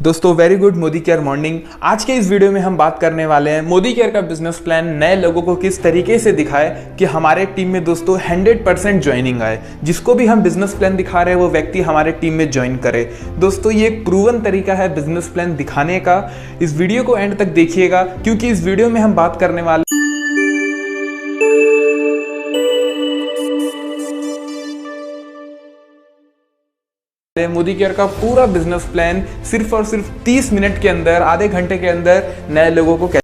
दोस्तों very good Modi care morning. आज के इस वीडियो में हम बात करने वाले हैं मोदी केयर का बिजनेस प्लान नए लोगों को किस तरीके से दिखाए कि हमारे टीम में दोस्तों 100% ज्वाइनिंग आए। जिसको भी हम बिजनेस प्लान दिखा रहे हैं वो व्यक्ति हमारे टीम में ज्वाइन करे। दोस्तों ये एक प्रूवन तरीका है बिजनेस प्लान दिखाने का। इस वीडियो को एंड तक देखिएगा क्योंकि इस वीडियो में हम बात करने वाले मोदी केयर का पूरा बिजनेस प्लान सिर्फ और सिर्फ 30 मिनट के अंदर, आधे घंटे के अंदर नए लोगों को कैसे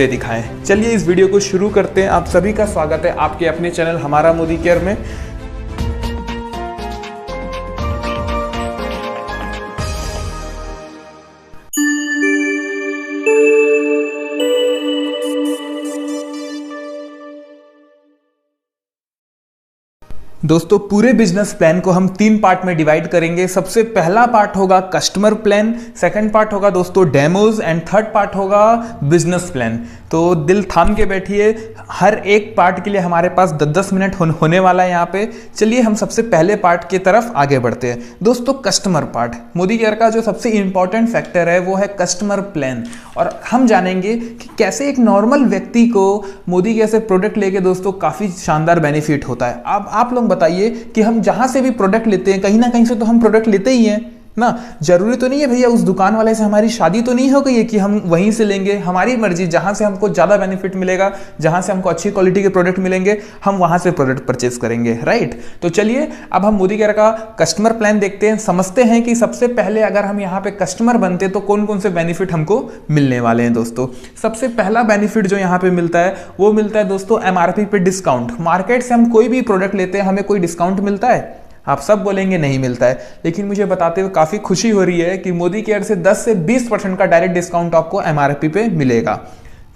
दिखाएं। चलिए इस वीडियो को शुरू करते हैं। आप सभी का स्वागत है आपके अपने चैनल हमारा मोदी केयर में। दोस्तों पूरे बिजनेस प्लान को हम 3 पार्ट में डिवाइड करेंगे। सबसे पहला पार्ट होगा कस्टमर प्लान, सेकंड पार्ट होगा दोस्तों डेमोज एंड थर्ड पार्ट होगा बिजनेस प्लान। तो दिल थाम के बैठिए, हर एक पार्ट के लिए हमारे पास 10-10 मिनट होने वाला है यहाँ पे। चलिए हम सबसे पहले पार्ट की तरफ आगे बढ़ते हैं। दोस्तों कस्टमर पार्ट, मोदी केयर का जो सबसे इंपॉर्टेंट फैक्टर है वो है कस्टमर प्लान। और हम जानेंगे कि कैसे एक नॉर्मल व्यक्ति को मोदी केयर से प्रोडक्ट लेके दोस्तों काफ़ी शानदार बेनिफिट होता है। अब आप लोग बताइए कि हम जहां से भी प्रोडक्ट लेते हैं कहीं ना कहीं से तो हम प्रोडक्ट लेते ही हैं ना। जरूरी तो नहीं है भैया उस दुकान वाले से हमारी शादी तो नहीं हो गई है कि हम वहीं से लेंगे। हमारी मर्जी, जहां से हमको ज्यादा बेनिफिट मिलेगा, जहां से हमको अच्छी क्वालिटी के प्रोडक्ट मिलेंगे, हम वहां से प्रोडक्ट परचेज करेंगे, राइट। तो चलिए अब हम मोदी केयर का कस्टमर प्लान देखते हैं, समझते हैं कि सबसे पहले अगर हम यहाँ पे कस्टमर बनते तो कौन कौन से बेनिफिट हमको मिलने वाले हैं। दोस्तों सबसे पहला बेनिफिट जो यहाँ पे मिलता है वो मिलता है दोस्तों MRP पे डिस्काउंट। मार्केट से हम कोई भी प्रोडक्ट लेते हैं हमें कोई डिस्काउंट मिलता है? आप सब बोलेंगे नहीं मिलता है, लेकिन मुझे बताते हुए काफ़ी खुशी हो रही है कि मोदी केयर से 10 से 20% का डायरेक्ट डिस्काउंट आपको MRP पे मिलेगा।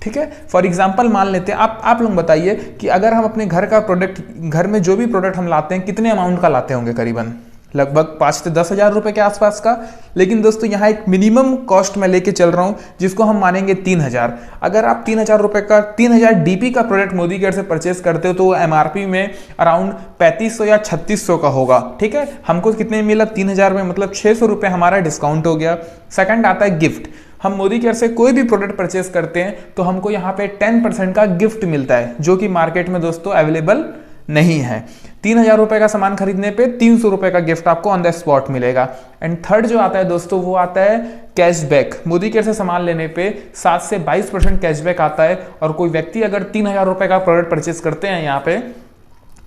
ठीक है, फॉर एग्जांपल मान लेते हैं आप लोग बताइए कि अगर हम अपने घर का प्रोडक्ट, घर में जो भी प्रोडक्ट हम लाते हैं कितने अमाउंट का लाते होंगे? करीबन लगभग 5 से 10 हज़ार रुपए के आसपास का। लेकिन दोस्तों यहाँ एक मिनिमम कॉस्ट में लेके चल रहा हूँ जिसको हम मानेंगे 3000। अगर आप 3000 रुपए का 3000 DP का प्रोडक्ट मोदी केयर से परचेस करते हो तो MRP में अराउंड 3500 या 3600 का होगा। ठीक है, हमको कितने मिला? 3000 में, मतलब 600 रुपये हमारा डिस्काउंट हो गया। सेकंड आता है गिफ्ट। हम मोदी केयर से कोई भी प्रोडक्ट परचेस करते हैं तो हमको यहाँ पे 10% का गिफ्ट मिलता है जो कि मार्केट में दोस्तों अवेलेबल नहीं है। 3000 रुपए का सामान खरीदने पे 300 रुपए का गिफ्ट आपको ऑन द स्पॉट मिलेगा। एंड थर्ड जो आता है दोस्तों वो आता है कैशबैक। मोदी केयर से सामान लेने पे 7 से 22% कैशबैक आता है। और कोई व्यक्ति अगर 3000 रुपए का प्रोडक्ट परचेस करते हैं यहाँ पे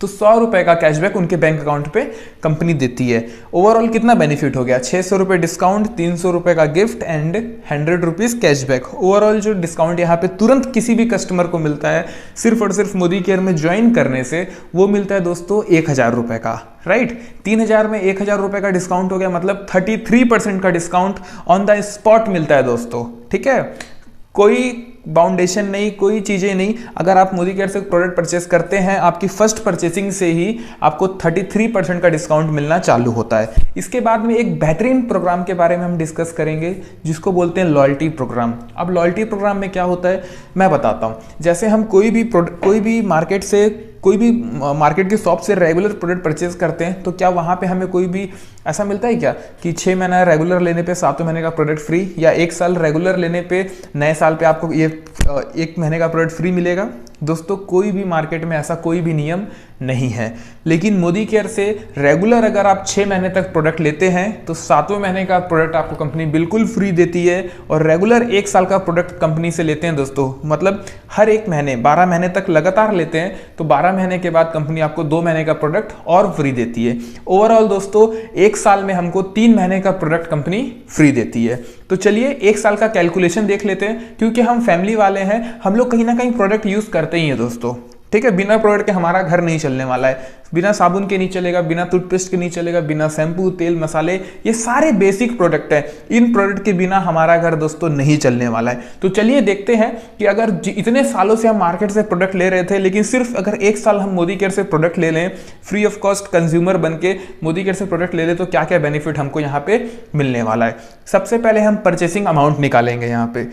तो 100 रुपए का कैशबैक उनके बैंक अकाउंट पे कंपनी देती है। ओवरऑल कितना बेनिफिट हो गया? 600 रुपए डिस्काउंट, 300 रुपए का gift and 100 rupees cashback. Overall जो डिस्काउंट यहाँ पे तुरंत किसी भी कस्टमर को मिलता है सिर्फ और सिर्फ मोदी केयर में ज्वाइन करने से, वो मिलता है दोस्तों 1000 रुपए का, राइट। 3000 में 1000 रुपए का डिस्काउंट हो गया, मतलब 33% का डिस्काउंट ऑन द स्पॉट मिलता है दोस्तों। ठीक है, कोई बाउंडेशन नहीं, कोई चीज़ें नहीं। अगर आप मोदी केयर से प्रोडक्ट परचेस करते हैं आपकी फर्स्ट परचेसिंग से ही आपको 33% का डिस्काउंट मिलना चालू होता है। इसके बाद में एक बेहतरीन प्रोग्राम के बारे में हम डिस्कस करेंगे जिसको बोलते हैं लॉयल्टी प्रोग्राम। अब लॉयल्टी प्रोग्राम में क्या होता है मैं बताता हूँ। जैसे हम कोई भी मार्केट से, कोई भी मार्केट की शॉप से रेगुलर प्रोडक्ट परचेज करते हैं तो क्या वहाँ पे हमें कोई भी ऐसा मिलता है क्या कि 6 महीना रेगुलर लेने पे 7वें महीने का प्रोडक्ट फ्री, या 1 साल रेगुलर लेने पे नए साल पे आपको ये 1 महीने का प्रोडक्ट फ्री मिलेगा? दोस्तों कोई भी मार्केट में ऐसा कोई भी नियम नहीं है। लेकिन मोदी केयर से रेगुलर अगर आप 6 महीने तक प्रोडक्ट लेते हैं तो 7वें महीने का प्रोडक्ट आपको कंपनी बिल्कुल फ्री देती है। और रेगुलर 1 साल का प्रोडक्ट कंपनी से लेते हैं दोस्तों, मतलब हर 1 महीने 12 महीने तक लगातार लेते हैं तो 12 महीने के बाद कंपनी आपको 2 महीने का प्रोडक्ट और फ्री देती है। ओवरऑल दोस्तों 1 साल में हमको 3 महीने का प्रोडक्ट कंपनी फ्री देती है। तो चलिए 1 साल का कैलकुलेशन देख लेते हैं, क्योंकि हम फैमिली वाले हैं, हम लोग कहीं ना कहीं प्रोडक्ट यूज करते ही हैं दोस्तों। ठीक है, बिना प्रोडक्ट के हमारा घर नहीं चलने वाला है। बिना साबुन के नहीं चलेगा, बिना टूथपेस्ट के नहीं चलेगा, बिना शैम्पू, तेल, मसाले, ये सारे बेसिक प्रोडक्ट है। इन प्रोडक्ट के बिना हमारा घर दोस्तों नहीं चलने वाला है। तो चलिए देखते हैं कि अगर इतने सालों से हम मार्केट से प्रोडक्ट ले रहे थे, लेकिन सिर्फ अगर 1 साल हम मोदी केयर से प्रोडक्ट ले लें, फ्री ऑफ कॉस्ट कंज्यूमर बन के मोदी केयर से प्रोडक्ट ले लें, तो क्या क्या बेनिफिट हमको यहाँ पे मिलने वाला है। सबसे पहले हम परचेसिंग अमाउंट निकालेंगे। यहाँ पे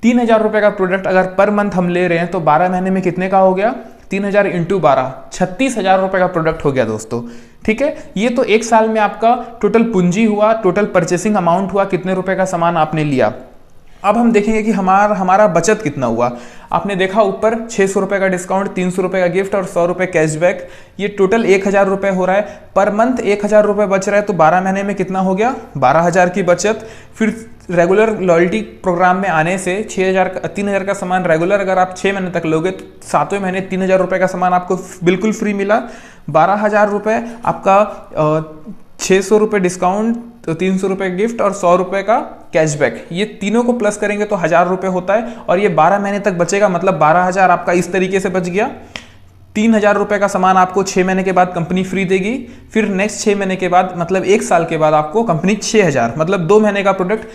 3000 रुपए का प्रोडक्ट अगर पर मंथ हम ले रहे हैं तो 12 महीने में कितने का हो गया? 3,000 इंटू 12, 36,000 रुपये का प्रोडक्ट हो गया दोस्तों। ठीक है, ये तो एक साल में आपका टोटल पूंजी हुआ, टोटल परचेसिंग अमाउंट हुआ, कितने रुपए का सामान आपने लिया। अब हम देखेंगे कि हमारा बचत कितना हुआ। आपने देखा ऊपर 600 रुपये का डिस्काउंट, 300 रुपये का गिफ्ट और 100 रुपये कैशबैक, ये टोटल 1,000 रुपये हो रहा है। पर मंथ 1,000 रुपये बच रहा है, तो 12 महीने में कितना हो गया, 12,000 की बचत। फिर रेगुलर लॉयल्टी प्रोग्राम में आने से 3,000 का सामान रेगुलर अगर आप 6 महीने तक लोगे तो 7वें महीने 3,000 रुपये का सामान आपको बिल्कुल फ्री मिला। 12,000 रुपये आपका 600 रुपये डिस्काउंट, तो 300 रुपये गिफ्ट और 100 रुपये का कैशबैक, ये तीनों को प्लस करेंगे तो 1,000 रुपये होता है। और ये 12 महीने तक बचेगा, मतलब 12,000 आपका इस तरीके से बच गया। 3,000 रुपये का सामान आपको 6 महीने के बाद कंपनी फ्री देगी। फिर नेक्स्ट 6 महीने के बाद, मतलब 1 साल के बाद आपको कंपनी 6,000, मतलब 2 महीने का प्रोडक्ट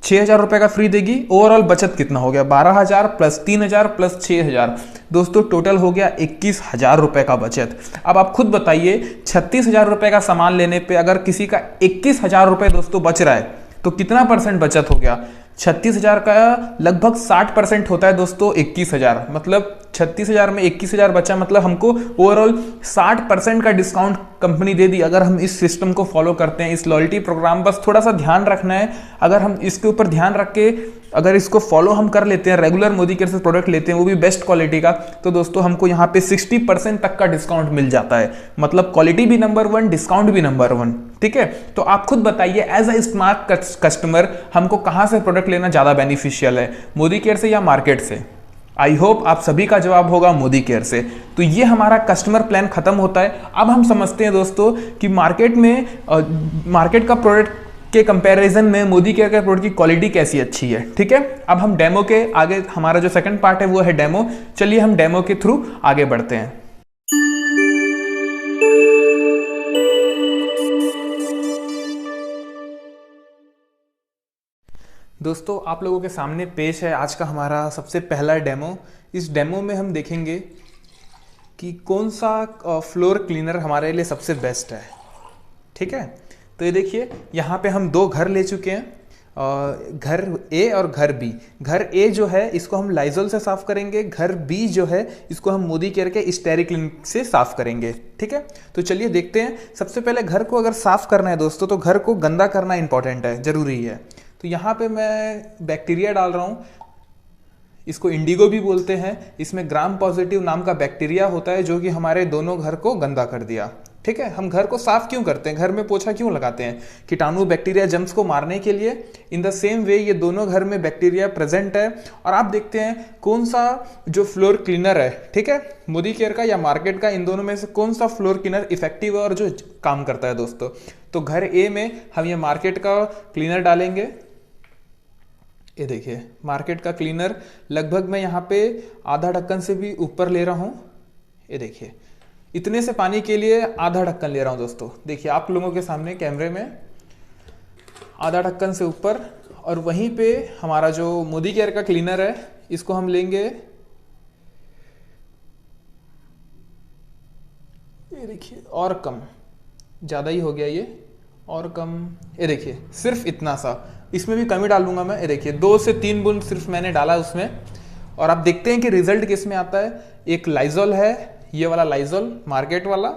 6,000 रुपये का फ्री देगी। ओवरऑल बचत कितना हो गया, 12,000 प्लस 3,000 प्लस 6,000, दोस्तों टोटल हो गया 21,000 रुपये का बचत। अब आप खुद बताइए, 36,000 रुपये का सामान लेने पे अगर किसी का 21,000 रुपये दोस्तों बच रहा है तो कितना परसेंट बचत हो गया। 36,000 का लगभग 60% होता है दोस्तों 21,000, मतलब 36,000 में 21,000 बचा, मतलब हमको ओवरऑल 60% का डिस्काउंट कंपनी दे दी। अगर हम इस सिस्टम को फॉलो करते हैं, इस लॉयल्टी प्रोग्राम, बस थोड़ा सा ध्यान रखना है। अगर हम इसके ऊपर ध्यान रख के अगर इसको फॉलो हम कर लेते हैं, रेगुलर मोदी केयर से प्रोडक्ट लेते हैं, वो भी बेस्ट क्वालिटी का, तो दोस्तों हमको यहाँ पे 60% तक का डिस्काउंट मिल जाता है। मतलब क्वालिटी भी नंबर 1, डिस्काउंट भी नंबर 1। ठीक है, तो आप खुद बताइए एज अ स्मार्ट कस्टमर हमको कहाँ से प्रोडक्ट लेना ज़्यादा बेनिफिशियल है, मोदी केयर से या मार्केट से। आई होप आप सभी का जवाब होगा मोदी केयर से। तो ये हमारा कस्टमर प्लान खत्म होता है। अब हम समझते हैं दोस्तों कि मार्केट का प्रोडक्ट के कंपैरिजन में मोदी केयर के प्रोडक्ट की क्वालिटी कैसी अच्छी है। ठीक है, अब हम डेमो के आगे, हमारा जो सेकंड पार्ट है वो है डेमो। चलिए हम डेमो के थ्रू आगे बढ़ते हैं। दोस्तों आप लोगों के सामने पेश है आज का हमारा सबसे पहला डेमो। इस डेमो में हम देखेंगे कि कौन सा फ्लोर क्लीनर हमारे लिए सबसे बेस्ट है। ठीक है, तो ये देखिए यहाँ पे हम 2 घर ले चुके हैं, घर ए और घर बी। घर ए जो है इसको हम लाइजोल से साफ करेंगे, घर बी जो है इसको हम मोदी केयर के स्टेरिक्लीन से साफ करेंगे। ठीक है, तो चलिए देखते हैं। सबसे पहले घर को अगर साफ करना है दोस्तों, तो घर को गंदा करना इंपॉर्टेंट है, जरूरी है। तो यहाँ पे मैं बैक्टीरिया डाल रहा हूँ, इसको इंडिगो भी बोलते हैं। इसमें ग्राम पॉजिटिव नाम का बैक्टीरिया होता है जो कि हमारे दोनों घर को गंदा कर दिया। ठीक है, हम घर को साफ क्यों करते हैं, घर में पोछा क्यों लगाते हैं, कीटाणु बैक्टीरिया जम्स को मारने के लिए। इन द सेम वे ये दोनों घर में बैक्टीरिया प्रेजेंट है। और आप देखते हैं कौन सा जो फ्लोर क्लीनर है, ठीक है, मोदी केयर का या मार्केट का, इन दोनों में से कौन सा फ्लोर क्लीनर इफेक्टिव है और जो काम करता है दोस्तों। तो घर ए में हम ये मार्केट का क्लीनर डालेंगे। ये देखिए मार्केट का क्लीनर लगभग मैं यहाँ पे आधा ढक्कन से भी ऊपर ले रहा हूँ। ये देखिए इतने से पानी के लिए आधा ढक्कन ले रहा हूँ दोस्तों। देखिए आप लोगों के सामने कैमरे में आधा ढक्कन से ऊपर। और वहीं पे हमारा जो मोदी केयर का क्लीनर है इसको हम लेंगे, ये देखिए, और कम, ज़्यादा ही हो गया ये, और कम। ये देखिए सिर्फ इतना सा, इसमें भी कमी डालूंगा मैं। ये देखिए 2 से 3 बूंद सिर्फ मैंने डाला उसमें। और आप देखते हैं कि रिजल्ट किस में आता है। एक लाइजोल है, ये वाला लाइजोल मार्केट वाला,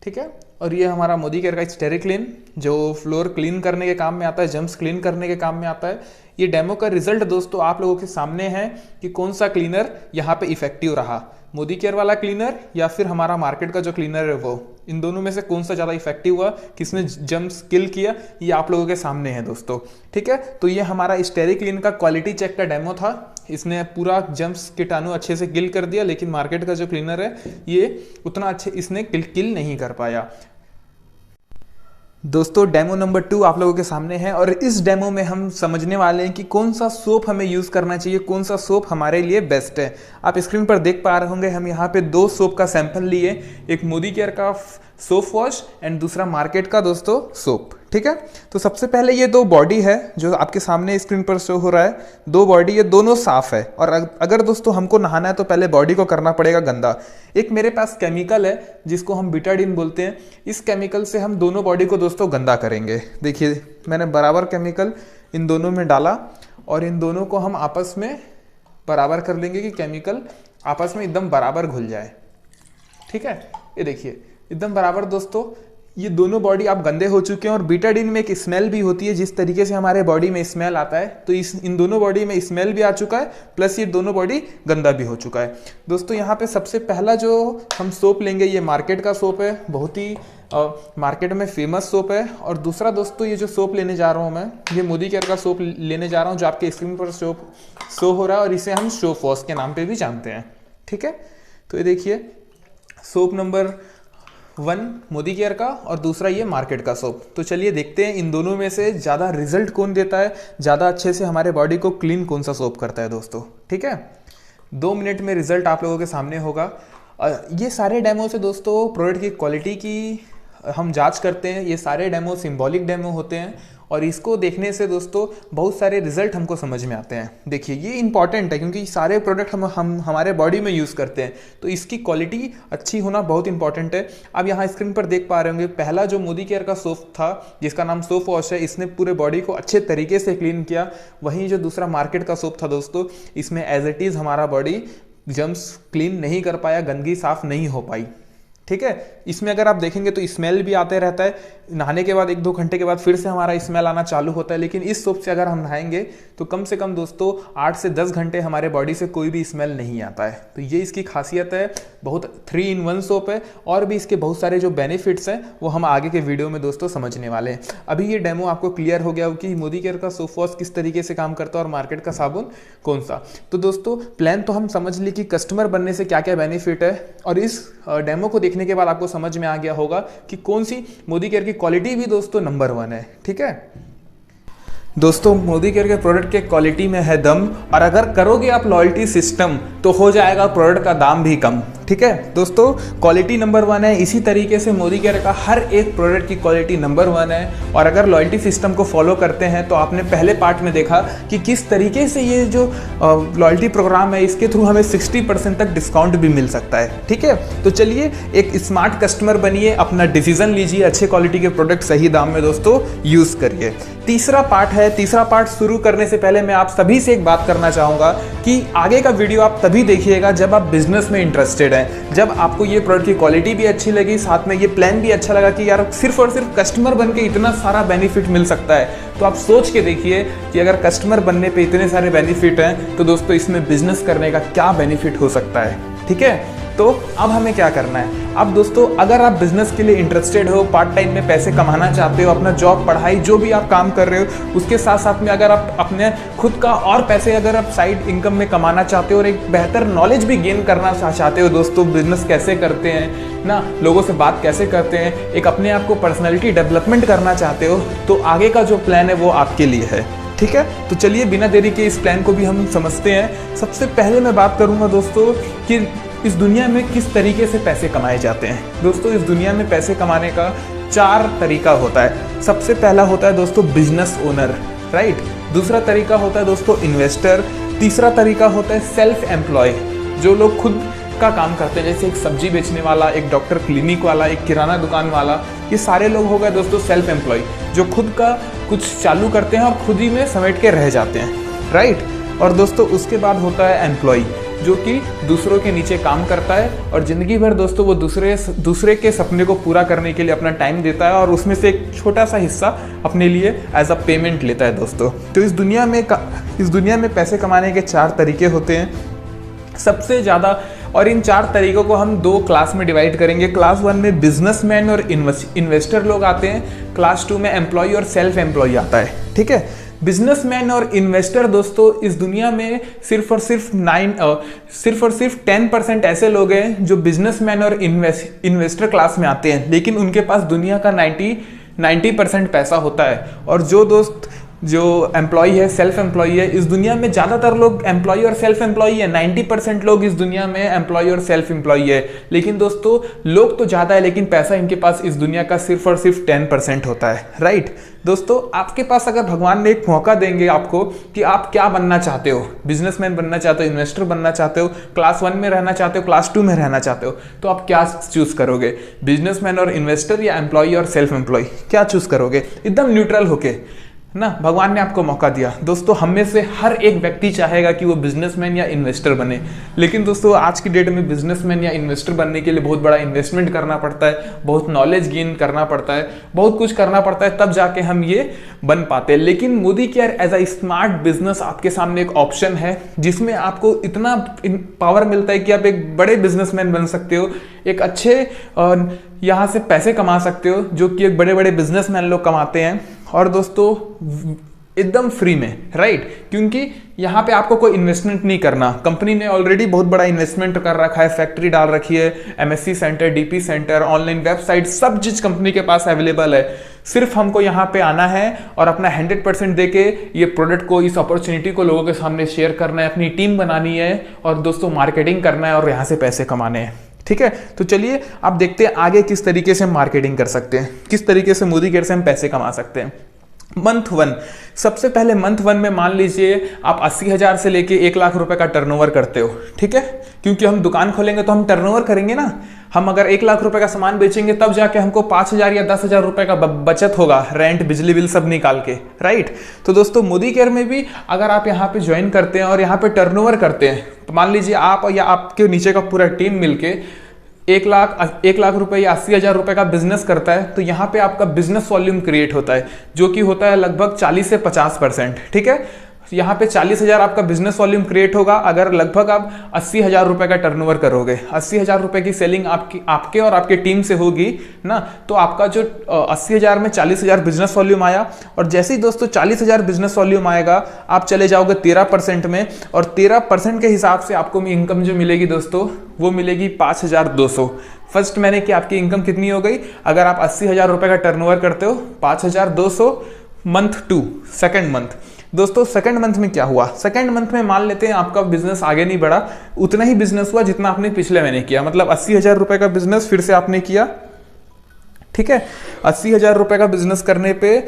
ठीक है, और ये हमारा मोदी केयर का स्टेरिक्लीन जो फ्लोर क्लीन करने के काम में आता है, जम्स क्लीन करने के काम में आता है। ये डेमो का रिजल्ट दोस्तों आप लोगों के सामने है कि कौन सा क्लीनर यहाँ पे इफेक्टिव रहा, मोदी केयर वाला क्लीनर या फिर हमारा मार्केट का जो क्लीनर है वो। इन दोनों में से कौन सा ज़्यादा इफेक्टिव हुआ, किसने जम्स किल किया, ये आप लोगों के सामने है दोस्तों। ठीक है, तो ये हमारा स्टेरिक्लीन का क्वालिटी चेक का डेमो था। इसने पूरा जम्स कीटाणु अच्छे से किल कर दिया, लेकिन मार्केट का जो क्लीनर है ये उतना अच्छे इसने किल नहीं कर पाया। दोस्तों डेमो नंबर 2 आप लोगों के सामने है और इस डेमो में हम समझने वाले हैं कि कौन सा सोप हमें यूज़ करना चाहिए, कौन सा सोप हमारे लिए बेस्ट है। आप स्क्रीन पर देख पा रहे होंगे हम यहाँ पे 2 सोप का सैंपल लिए, एक मोदी केयर का सोप वॉश एंड दूसरा मार्केट का दोस्तों सोप। ठीक है, तो सबसे पहले ये 2 बॉडी है जो आपके सामने स्क्रीन पर शो हो रहा है। 2 बॉडी, ये दोनों साफ है। और अगर दोस्तों हमको नहाना है तो पहले बॉडी को करना पड़ेगा गंदा। एक मेरे पास केमिकल है जिसको हम बीटाडीन बोलते हैं। इस केमिकल से हम दोनों बॉडी को दोस्तों गंदा करेंगे। देखिए मैंने बराबर केमिकल इन दोनों में डाला और इन दोनों को हम आपस में बराबर कर लेंगे कि केमिकल आपस में एकदम बराबर घुल जाए। ठीक है, ये देखिए एकदम बराबर दोस्तों। ये दोनों बॉडी आप गंदे हो चुके हैं और बीटाडीन में एक स्मेल भी होती है, जिस तरीके से हमारे बॉडी में स्मेल आता है, तो इन दोनों बॉडी में स्मेल भी आ चुका है, प्लस ये दोनों बॉडी गंदा भी हो चुका है दोस्तों। यहाँ पे सबसे पहला जो हम सोप लेंगे ये मार्केट का सोप है, बहुत ही मार्केट में फेमस सोप है। और दूसरा दोस्तों ये जो सोप लेने जा रहा हूँ मैं, ये मोदी केयर का सोप लेने जा रहा हूँ, जो आपके स्क्रीन पर शो हो रहा है, और इसे हम शो फॉस के नाम पे भी जानते हैं, ठीक है। तो ये देखिए सोप नंबर 1 मोदी केयर का और दूसरा ये मार्केट का सोप। तो चलिए देखते हैं इन दोनों में से ज़्यादा रिजल्ट कौन देता है, ज़्यादा अच्छे से हमारे बॉडी को क्लीन कौन सा सोप करता है दोस्तों, ठीक है। 2 मिनट में रिजल्ट आप लोगों के सामने होगा। ये सारे डेमो से दोस्तों प्रोडक्ट की क्वालिटी की हम जांच करते हैं। ये सारे डेमो सिंबॉलिक डेमो होते हैं और इसको देखने से दोस्तों बहुत सारे रिजल्ट हमको समझ में आते हैं। देखिए ये इंपॉर्टेंट है क्योंकि सारे प्रोडक्ट हम हमारे बॉडी में यूज़ करते हैं, तो इसकी क्वालिटी अच्छी होना बहुत इंपॉर्टेंट है। अब यहाँ स्क्रीन पर देख पा रहे होंगे, पहला जो मोदी केयर का सोप था जिसका नाम सोप वॉश है, इसने पूरे बॉडी को अच्छे तरीके से क्लीन किया। वहीं जो दूसरा मार्केट का सोप था दोस्तों, इसमें एज इट इज़ हमारा बॉडी जर्म्स क्लीन नहीं कर पाया, गंदगी साफ नहीं हो पाई, ठीक है। इसमें अगर आप देखेंगे तो स्मेल भी आते रहता है, नहाने के बाद 1-2 घंटे के बाद फिर से हमारा स्मेल आना चालू होता है। लेकिन इस सोप से अगर हम नहाएंगे तो कम से कम दोस्तों 8 से 10 घंटे हमारे बॉडी से कोई भी स्मेल नहीं आता है। तो ये इसकी खासियत है, बहुत 3-in-1 सोप है। और भी इसके बहुत सारे जो बेनिफिट्स हैं वो हम आगे के वीडियो में दोस्तों समझने वाले हैं। अभी ये डेमो आपको क्लियर हो गया हो कि मोदी केयर का सोप वॉश किस तरीके से काम करता है और मार्केट का साबुन कौन सा। तो दोस्तों प्लान तो हम समझ ली कि कस्टमर बनने से क्या क्या बेनिफिट है, और इस डेमो को देखने के बाद आपको समझ में आ गया होगा कि कौन सी मोदी केयर की क्वालिटी भी दोस्तों नंबर 1 है, ठीक है। दोस्तों मोदी केयर के प्रोडक्ट के क्वालिटी में है दम, और अगर करोगे आप लॉयल्टी सिस्टम तो हो जाएगा प्रोडक्ट का दाम भी कम, ठीक है दोस्तों। क्वालिटी नंबर 1 है, इसी तरीके से मोदी केयर का हर एक प्रोडक्ट की क्वालिटी नंबर 1 है। और अगर लॉयल्टी सिस्टम को फॉलो करते हैं तो आपने पहले पार्ट में देखा कि किस तरीके से ये जो लॉयल्टी प्रोग्राम है इसके थ्रू हमें 60% तक डिस्काउंट भी मिल सकता है, ठीक है। तो चलिए एक स्मार्ट कस्टमर बनिए, अपना डिसीजन लीजिए, अच्छे क्वालिटी के प्रोडक्ट सही दाम में दोस्तों यूज करिए। तीसरा पार्ट है, तीसरा पार्ट शुरू करने से पहले मैं आप सभी से एक बात करना चाहूँगा कि आगे का वीडियो आप तभी देखिएगा जब आप बिजनेस में इंटरेस्टेड हैं, जब आपको ये प्रोडक्ट की क्वालिटी भी अच्छी लगी, साथ में ये प्लान भी अच्छा लगा कि यार सिर्फ और सिर्फ कस्टमर बन के इतना सारा बेनिफिट मिल सकता है। तो आप सोच के देखिए कि अगर कस्टमर बनने पे इतने सारे बेनिफिट हैं तो दोस्तों इसमें बिजनेस करने का क्या बेनिफिट हो सकता है, ठीक है। तो अब हमें क्या करना है। अब दोस्तों अगर आप बिजनेस के लिए इंटरेस्टेड हो, पार्ट टाइम में पैसे कमाना चाहते हो, अपना जॉब पढ़ाई जो भी आप काम कर रहे हो उसके साथ साथ में अगर आप अपने खुद का और पैसे अगर आप साइड इनकम में कमाना चाहते हो और एक बेहतर नॉलेज भी गेन करना चाहते हो दोस्तों, बिजनेस कैसे करते हैं ना, लोगों से बात कैसे करते हैं, एक अपने आप को पर्सनैलिटी डेवलपमेंट करना चाहते हो, तो आगे का जो प्लान है वो आपके लिए है, ठीक है। तो चलिए बिना देरी के इस प्लान को भी हम समझते हैं। सबसे पहले मैं बात करूंगा दोस्तों कि इस दुनिया में किस तरीके से पैसे कमाए जाते हैं। दोस्तों इस दुनिया में पैसे कमाने का 4 तरीका होता है। सबसे पहला होता है दोस्तों बिजनेस ओनर, राइट। दूसरा तरीका होता है दोस्तों इन्वेस्टर। तीसरा तरीका होता है सेल्फ एम्प्लॉय, जो लोग खुद का काम करते हैं, जैसे एक सब्जी बेचने वाला, एक डॉक्टर क्लिनिक वाला, एक किराना दुकान वाला, ये सारे लोग हो गए दोस्तों सेल्फ एम्प्लॉय, जो खुद का कुछ चालू करते हैं और खुद ही में समेट के रह जाते हैं, राइट। और दोस्तों उसके बाद होता है एम्प्लॉय, जो कि दूसरों के नीचे काम करता है और जिंदगी भर दोस्तों वो दूसरे के सपने को पूरा करने के लिए अपना टाइम देता है और उसमें से एक छोटा सा हिस्सा अपने लिए एज अ पेमेंट लेता है दोस्तों। तो इस दुनिया में पैसे कमाने के 4 तरीके होते हैं सबसे ज़्यादा, और इन 4 तरीकों को हम 2 क्लास में डिवाइड करेंगे। क्लास 1 में बिजनेसमैन और इन्वेस्टर लोग आते हैं, क्लास 2 में एम्प्लॉय और सेल्फ एम्प्लॉय आता है, ठीक है। बिजनेसमैन और इन्वेस्टर दोस्तों इस दुनिया में सिर्फ और सिर्फ 10% ऐसे लोग हैं जो बिजनेसमैन और इन्वेस्टर क्लास में आते हैं, लेकिन उनके पास दुनिया का 90% पैसा होता है। और जो एम्प्लॉय है, सेल्फ एम्प्लॉय है, इस दुनिया में ज़्यादातर लोग एम्प्लॉय और सेल्फ एम्प्लॉय है। 90% लोग इस दुनिया में एम्प्लॉय और सेल्फ एम्प्लॉय है, लेकिन दोस्तों लोग तो ज़्यादा है लेकिन पैसा इनके पास इस दुनिया का सिर्फ और सिर्फ 10% होता है, राइट। दोस्तों आपके पास अगर भगवान ने एक मौका देंगे आपको कि आप क्या बनना चाहते हो, बिजनेसमैन बनना चाहते हो, इन्वेस्टर बनना चाहते हो, क्लास 1 में रहना चाहते हो, क्लास 2 में रहना चाहते हो, तो आप क्या चूज करोगे, बिजनेसमैन और इन्वेस्टर या एम्प्लॉय और सेल्फ एम्प्लॉय, क्या चूज करोगे? एकदम न्यूट्रल होके, ना, भगवान ने आपको मौका दिया। दोस्तों हम में से हर एक व्यक्ति चाहेगा कि वो बिजनेसमैन या इन्वेस्टर बने, लेकिन दोस्तों आज की डेट में बिजनेसमैन या इन्वेस्टर बनने के लिए बहुत बड़ा इन्वेस्टमेंट करना पड़ता है, बहुत नॉलेज गेन करना पड़ता है, बहुत कुछ करना पड़ता है, तब जाके हम ये बन पाते हैं। लेकिन Modi care as a smart business आपके सामने एक ऑप्शन है जिसमें आपको इतना पावर मिलता है कि आप एक बड़े बिजनेसमैन बन सकते हो, एक अच्छे यहाँ से पैसे कमा सकते हो जो कि एक बड़े बड़े बिजनेसमैन लोग कमाते हैं। और दोस्तों एकदम फ्री में, राइट, क्योंकि यहाँ पे आपको कोई इन्वेस्टमेंट नहीं करना। कंपनी ने ऑलरेडी बहुत बड़ा इन्वेस्टमेंट कर रखा है, फैक्ट्री डाल रखी है, MSc centre, DP centre, online website, सब चीज कंपनी के पास अवेलेबल है। सिर्फ हमको यहाँ पे आना है और अपना 100% देके ये प्रोडक्ट को, इस अपॉर्चुनिटी को लोगों के सामने शेयर करना है, अपनी टीम बनानी है और दोस्तों मार्केटिंग करना है और यहाँ से पैसे कमाने हैं। ठीक है, तो चलिए आप देखते हैं आगे किस तरीके से हम मार्केटिंग कर सकते हैं, किस तरीके से मोदी केयर से हम पैसे कमा सकते हैं। मंथ 1, सबसे पहले मंथ 1 में मान लीजिए आप 80,000 से लेके 1 लाख रुपए का टर्नओवर करते हो। ठीक है, क्योंकि हम दुकान खोलेंगे तो हम टर्नओवर करेंगे ना। हम अगर 1 लाख रुपए का सामान बेचेंगे तब जाके हमको 5,000 या 10,000 रुपए का बचत होगा, रेंट, बिजली बिल सब निकाल के, राइट। तो दोस्तों मोदी केयर में भी अगर आप यहाँ पे ज्वाइन करते हैं और यहाँ पे टर्नओवर करते हैं, तो मान लीजिए आप या आपके नीचे का पूरा टीम मिलके 1 लाख रुपए या 80,000 रुपए का बिजनेस करता है, तो यहाँ पे आपका बिजनेस वॉल्यूम क्रिएट होता है जो कि होता है लगभग 40 से 50%। ठीक है, यहाँ पे 40,000 आपका बिजनेस वॉल्यूम क्रिएट होगा अगर लगभग आप 80,000 रुपए का टर्नओवर करोगे। 80,000 रुपए की सेलिंग आपके और आपके टीम से होगी ना, तो आपका जो 80,000 में 40,000 बिजनेस वॉल्यूम आया। और जैसे ही दोस्तों 40,000 बिजनेस वॉल्यूम आएगा आप चले जाओगे 13% में, और 13% के हिसाब से आपको इनकम जो मिलेगी दोस्तों वो मिलेगी 5,200। फर्स्ट मैंने कि आपकी इनकम कितनी हो गई, अगर आप 80,000 रुपए का टर्नओवर करते हो 5,200। Month 2, second month. दोस्तों सेकंड मंथ में क्या हुआ, सेकंड मंथ में मान लेते हैं आपका बिजनेस आगे नहीं बढ़ा, उतना ही बिजनेस हुआ जितना आपने पिछले महीने किया, मतलब 80,000 रुपए का बिजनेस फिर से आपने किया। ठीक है, 80,000 रुपए का बिजनेस करने पे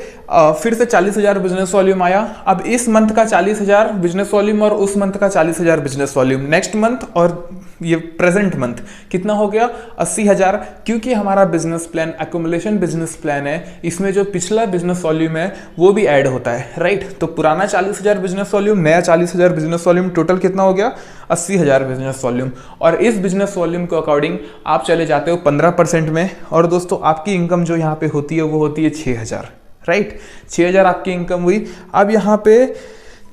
फिर से 40,000 बिजनेस वॉल्यूम आया। अब इस मंथ का 40,000 बिजनेस वॉल्यूम और उस मंथ का 40,000 बिजनेस वॉल्यूम, नेक्स्ट मंथ और ये प्रेजेंट मंथ कितना हो गया 80,000। क्योंकि हमारा business plan accumulation business plan है, इसमें जो पिछला बिजनेस वॉल्यूम है वो भी ऐड होता है, राइट। तो पुराना 40,000 बिजनेस वॉल्यूम, नया 40,000 बिजनेस वॉल्यूम, टोटल कितना हो गया 80,000 बिजनेस वॉल्यूम। और इस बिजनेस वॉल्यूम के अकॉर्डिंग आप चले जाते हो 15% में, और दोस्तों आपकी इनकम जो यहाँ पे होती है वो होती है 6,000, राइट। 6,000 आपकी इनकम हुई। अब यहाँ पे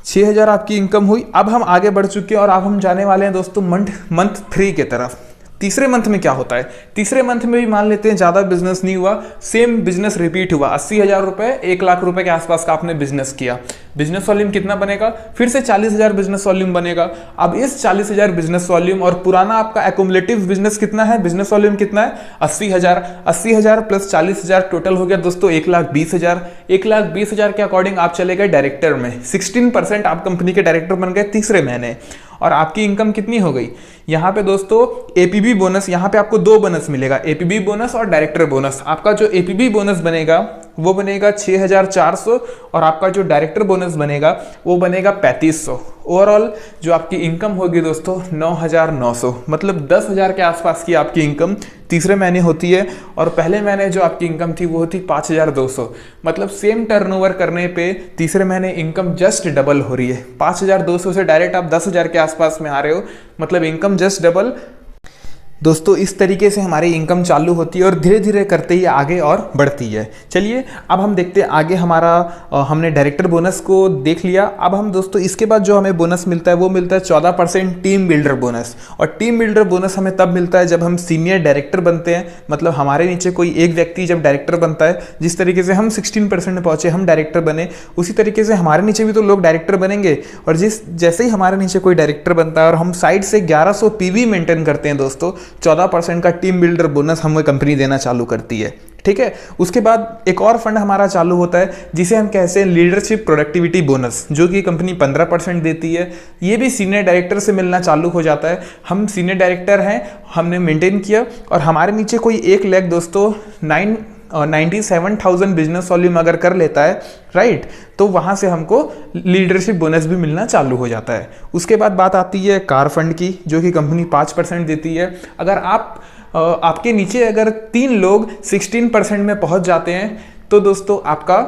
6,000 आपकी इनकम हुई। अब हम आगे बढ़ चुके हैं और अब हम जाने वाले हैं दोस्तों मंथ 3 के तरफ। तीसरे मंथ में क्या होता है, तीसरे मंथ में भी मान लेते हैं ज्यादा बिजनेस नहीं हुआ, सेम बिजनेस रिपीट हुआ। 80,000 रुपए 1 लाख रुपए के आसपास का आपने बिजनेस किया, बिजनेस वॉल्यूम कितना बनेगा, फिर से 40,000 बिजनेस वॉल्यूम बनेगा। अब इस 40,000 बिजनेस वॉल्यूम और पुराना आपका एक्युमुलेटिव बिजनेस कितना है, बिजनेस वॉल्यूम कितना है 80,000। 80,000 प्लस 40,000 टोटल हो गया दोस्तों 1,20,000। 1,20,000 के अकॉर्डिंग आप चले गए डायरेक्टर में, 16% आप कंपनी के डायरेक्टर बन गए तीसरे महीने। और आपकी इनकम कितनी हो गई, यहाँ पे दोस्तों एपीबी बोनस, यहाँ पे आपको 2 बोनस मिलेगा, एपीबी बोनस और डायरेक्टर बोनस। आपका जो एपीबी बोनस बनेगा वो बनेगा 6,400 और आपका जो डायरेक्टर बोनस बनेगा वो बनेगा 3,500। ओवरऑल जो आपकी इनकम होगी दोस्तों 9,900, मतलब 10,000 के आसपास की आपकी इनकम तीसरे महीने होती है। और पहले महीने जो आपकी इनकम थी वो होती 5,200, मतलब सेम टर्नओवर करने पे तीसरे महीने इनकम जस्ट डबल हो रही है। 5,200 से डायरेक्ट आप 10,000 के आसपास में आ रहे हो, मतलब इनकम जस्ट डबल। दोस्तों इस तरीके से हमारी इनकम चालू होती है और धीरे धीरे करते ही आगे और बढ़ती है। चलिए अब हम देखते हैं आगे हमारा, हमने डायरेक्टर बोनस को देख लिया। अब हम दोस्तों इसके बाद जो हमें बोनस मिलता है वो मिलता है 14% टीम बिल्डर बोनस। और टीम बिल्डर बोनस हमें तब मिलता है जब हम सीनियर डायरेक्टर बनते हैं, मतलब हमारे नीचे कोई एक व्यक्ति जब डायरेक्टर बनता है, जिस तरीके से हम 16% में पहुंचे, हम डायरेक्टर बने, उसी तरीके से हमारे नीचे भी तो लोग डायरेक्टर बनेंगे। और जैसे ही हमारे नीचे कोई डायरेक्टर बनता है और हम साइड से 1100 पीवी मेंटेन करते हैं दोस्तों, 14% का टीम बिल्डर बोनस हमें कंपनी देना चालू करती है। ठीक है, उसके बाद एक और फंड हमारा चालू होता है जिसे हम कहते हैं लीडरशिप प्रोडक्टिविटी बोनस, जो कि कंपनी 15% देती है। ये भी सीनियर डायरेक्टर से मिलना चालू हो जाता है। हम सीनियर डायरेक्टर हैं, हमने मेंटेन किया और हमारे नीचे कोई एक लेग दोस्तों 97,000 बिजनेस वॉल्यूम अगर कर लेता है, राइट, तो वहाँ से हमको लीडरशिप बोनस भी मिलना चालू हो जाता है। उसके बाद बात आती है कार फंड की, जो कि कंपनी 5% देती है। अगर आपके नीचे अगर 3 लोग 16% में पहुँच जाते हैं तो दोस्तों आपका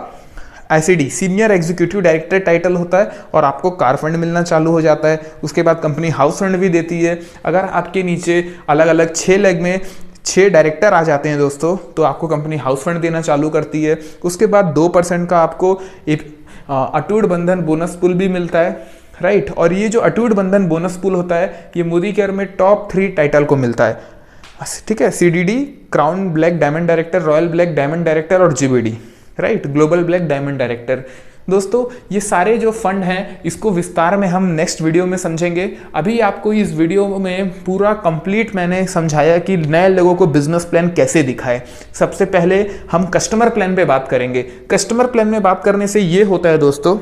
ICD senior executive director title होता है और आपको कार फंड मिलना चालू हो जाता है। उसके बाद कंपनी हाउस फंड भी देती है। अगर आपके नीचे अलग अलग 6 लेग में 6 डायरेक्टर आ जाते हैं दोस्तों, तो आपको कंपनी हाउस फंड देना चालू करती है। उसके बाद 2% का आपको एक अटूट बंधन बोनस पुल भी मिलता है, राइट। और ये जो अटूट बंधन बोनस पुल होता है ये मोदी केयर में टॉप 3 टाइटल को मिलता है, ठीक है। CDD crown black diamond director, royal black diamond director और GBD, right, global black diamond director. दोस्तों ये सारे जो फंड हैं इसको विस्तार में हम नेक्स्ट वीडियो में समझेंगे। अभी आपको इस वीडियो में पूरा कंप्लीट मैंने समझाया कि नए लोगों को बिजनेस प्लान कैसे दिखाए। सबसे पहले हम कस्टमर प्लान पे बात करेंगे। कस्टमर प्लान में बात करने से ये होता है दोस्तों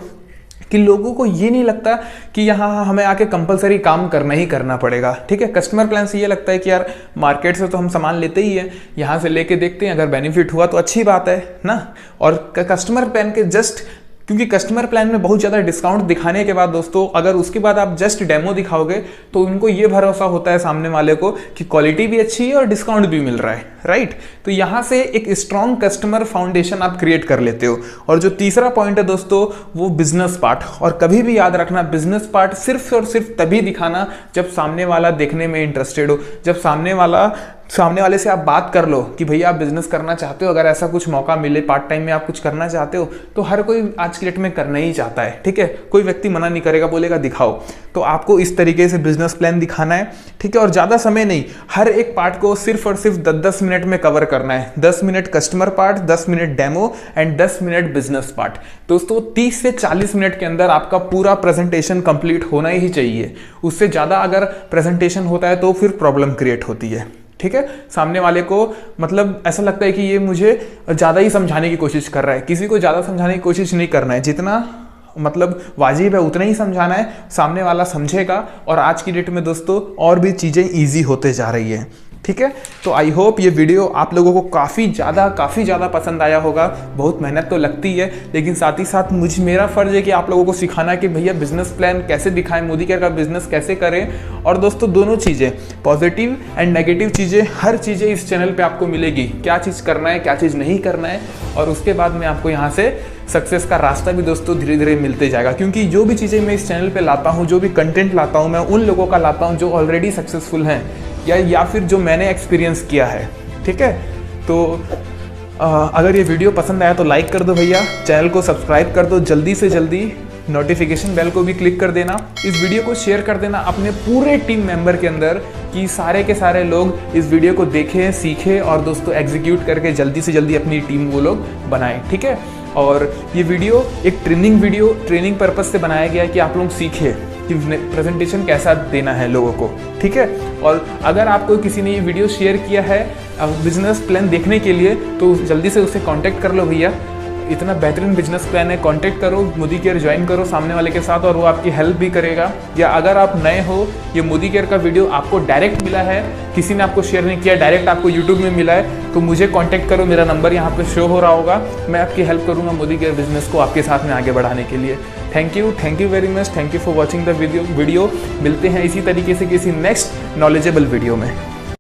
कि लोगों को ये नहीं लगता कि यहाँ हमें आके कंपलसरी काम करना ही करना पड़ेगा, ठीक है। कस्टमर प्लान से ये लगता है कि यार मार्केट से तो हम सामान लेते ही हैं, यहाँ से लेके देखते हैं, अगर बेनिफिट हुआ तो अच्छी बात है ना। और कस्टमर प्लान के जस्ट क्योंकि कस्टमर प्लान में बहुत ज़्यादा डिस्काउंट दिखाने के बाद दोस्तों अगर उसके बाद आप जस्ट डेमो दिखाओगे तो उनको ये भरोसा होता है सामने वाले को कि क्वालिटी भी अच्छी है और डिस्काउंट भी मिल रहा है, राइट। तो यहाँ से एक स्ट्रॉन्ग कस्टमर फाउंडेशन आप क्रिएट कर लेते हो। और जो तीसरा पॉइंट है दोस्तों वो बिजनेस पार्ट। और कभी भी याद रखना बिजनेस पार्ट सिर्फ और सिर्फ तभी दिखाना जब सामने वाला देखने में इंटरेस्टेड हो, जब सामने वाले से आप बात कर लो कि भैया आप बिजनेस करना चाहते हो, अगर ऐसा कुछ मौका मिले पार्ट टाइम में आप कुछ करना चाहते हो, तो हर कोई आज की डेट में करना ही चाहता है, ठीक है। कोई व्यक्ति मना नहीं करेगा, बोलेगा दिखाओ। तो आपको इस तरीके से बिजनेस प्लान दिखाना है, ठीक है। और ज़्यादा समय नहीं, हर एक पार्ट को सिर्फ और सिर्फ 10-10 मिनट में कवर करना है। 10 minute customer part, 10 minute demo and 10 minute business part. दोस्तों 30 से 40 मिनट के अंदर आपका पूरा प्रेजेंटेशन कंप्लीट होना ही चाहिए। उससे ज़्यादा अगर प्रेजेंटेशन होता है तो फिर प्रॉब्लम क्रिएट होती है, ठीक है। सामने वाले को मतलब ऐसा लगता है कि ये मुझे ज़्यादा ही समझाने की कोशिश कर रहा है। किसी को ज़्यादा समझाने की कोशिश नहीं करना है, जितना मतलब वाजिब है उतना ही समझाना है, सामने वाला समझेगा। और आज की डेट में दोस्तों और भी चीज़ें ईजी होते जा रही है, ठीक है। तो आई होप ये वीडियो आप लोगों को काफ़ी ज़्यादा पसंद आया होगा। बहुत मेहनत तो लगती है, लेकिन साथ ही साथ मेरा फ़र्ज़ है कि आप लोगों को सिखाना कि भैया बिजनेस प्लान कैसे दिखाएं, मोदी केयर का बिजनेस कैसे करें। और दोस्तों दोनों चीज़ें, पॉजिटिव एंड नेगेटिव चीज़ें, हर चीज़ें इस चैनल पे आपको मिलेगी। क्या चीज़ करना है, क्या चीज़ नहीं करना है, और उसके बाद मैं आपको यहाँ से सक्सेस का रास्ता भी दोस्तों धीरे धीरे मिलते जाएगा। क्योंकि जो भी चीज़ें मैं इस चैनल पे लाता हूँ, जो भी कंटेंट लाता हूँ, मैं उन लोगों का लाता हूँ जो ऑलरेडी सक्सेसफुल हैं या फिर जो मैंने एक्सपीरियंस किया है, ठीक है। तो अगर ये वीडियो पसंद आया तो लाइक कर दो भैया, चैनल को सब्सक्राइब कर दो, जल्दी से जल्दी नोटिफिकेशन बेल को भी क्लिक कर देना। इस वीडियो को शेयर कर देना अपने पूरे टीम मेंबर के अंदर कि सारे के सारे लोग इस वीडियो को देखें, सीखें और दोस्तों एग्जीक्यूट करके जल्दी से जल्दी अपनी टीम वो लोग बनाएं, ठीक है। और ये वीडियो एक ट्रेनिंग पर्पस से बनाया गया है कि आप लोग सीखें कि प्रेजेंटेशन कैसा देना है लोगों को, ठीक है। और अगर आपको किसी ने ये वीडियो शेयर किया है बिजनेस प्लान देखने के लिए तो जल्दी से उससे कांटेक्ट कर लो भैया। इतना बेहतरीन बिजनेस प्लान है, कांटेक्ट करो, मोदी केयर ज्वाइन करो सामने वाले के साथ और वो आपकी हेल्प भी करेगा। या अगर आप नए हो, ये मोदी केयर का वीडियो आपको डायरेक्ट मिला है, किसी ने आपको शेयर नहीं किया, डायरेक्ट आपको यूट्यूब में मिला है, तो मुझे कांटेक्ट करो, मेरा नंबर यहाँ पे शो हो रहा होगा। मैं आपकी हेल्प करूँगा मोदी केयर बिजनेस को आपके साथ में आगे बढ़ाने के लिए। Thank you very much, thank you for watching the video. मिलते हैं इसी तरीके से किसी नेक्स्ट नॉलेजेबल वीडियो में।